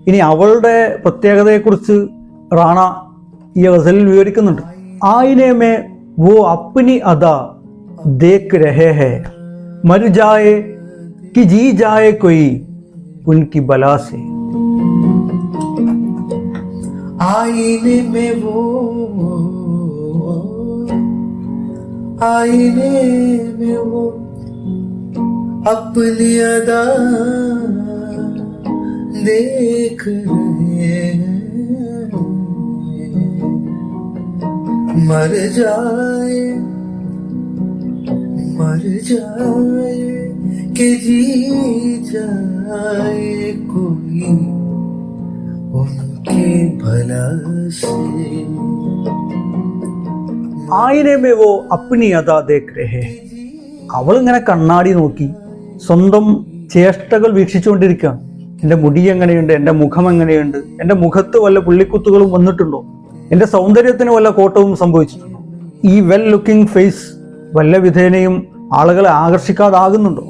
ഇനി അവളുടെ പ്രത്യേകതയെക്കുറിച്ച് റാണ ഈ ഗസലിൽ വിവരിക്കുന്നുണ്ട്. ആയിനെ മേ വോ അപ്നി അദാ ദേഖ് രഹേ ഹൈ, മർ ജായേ कि जी जाए कोई उनकी बला से. आईने में वो आईने में वो अपनी अदा देख रहे हैं, मर जाए कि जी जाए कोई उनके भला से. ആയിനെ മേ വോ അപ്നി അദാ ദേഖ് രഹേ. അവളിങ്ങനെ കണ്ണാടി നോക്കി സ്വന്തം ചേഷ്ടകൾ വീക്ഷിച്ചുകൊണ്ടിരിക്കുകയാണ്. എൻ്റെ മുടി എങ്ങനെയുണ്ട്, എൻ്റെ മുഖം എങ്ങനെയുണ്ട്, എൻ്റെ മുഖത്ത് വല്ല പുള്ളിക്കുത്തുകളും വന്നിട്ടുണ്ടോ, എൻ്റെ സൗന്ദര്യത്തിന് വല്ല കോട്ടവും സംഭവിച്ചിട്ടുണ്ടോ, ഈ വെൽ ലുക്കിംഗ് ഫേസ് വല്ല വിധേനയും ആളുകളെ ആകർഷിക്കാതാകുന്നുണ്ടോ?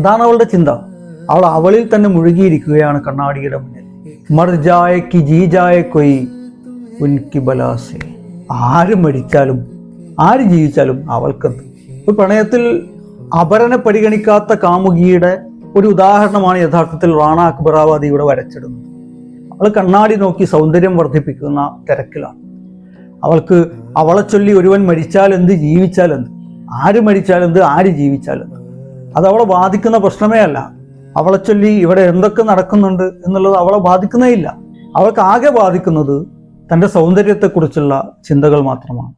അതാണ് അവളുടെ ചിന്ത. അവളിൽ തന്നെ മുഴുകിയിരിക്കുകയാണ് കണ്ണാടിയുടെ മുന്നിൽ. മർ ജായേ കി ജീ ജായേ കൊയ് ഉൻകി ബലാസെ. ആര് മരിച്ചാലും ആര് ജീവിച്ചാലും അവൾക്കത്. ഒരു പ്രണയത്തിൽ അപരനെ പരിഗണിക്കാത്ത കാമുകിയുടെ ഒരു ഉദാഹരണമാണ് യഥാർത്ഥത്തിൽ റാണ അക്ബറാബാദി ഇവിടെ വരച്ചിടുന്നത്. അവൾ കണ്ണാടി നോക്കി സൗന്ദര്യം വർദ്ധിപ്പിക്കുന്ന തിരക്കിലാണ്. അവൾക്ക് അവളെ ചൊല്ലി ഒരുവൻ മരിച്ചാൽ എന്ത്, ജീവിച്ചാൽ എന്ത്, ആര് മരിച്ചാലെന്ത്, ആര് ജീവിച്ചാലെന്ത്, അത് അവളെ ബാധിക്കുന്ന പ്രശ്നമേ അല്ല. അവളെ ചൊല്ലി ഇവിടെ എന്തൊക്കെ നടക്കുന്നുണ്ട് എന്നുള്ളത് അവളെ ബാധിക്കുന്നേ ഇല്ല. അവൾക്ക് ആകെ ബാധിക്കുന്നത് തൻ്റെ സൗന്ദര്യത്തെക്കുറിച്ചുള്ള ചിന്തകൾ മാത്രമാണ്.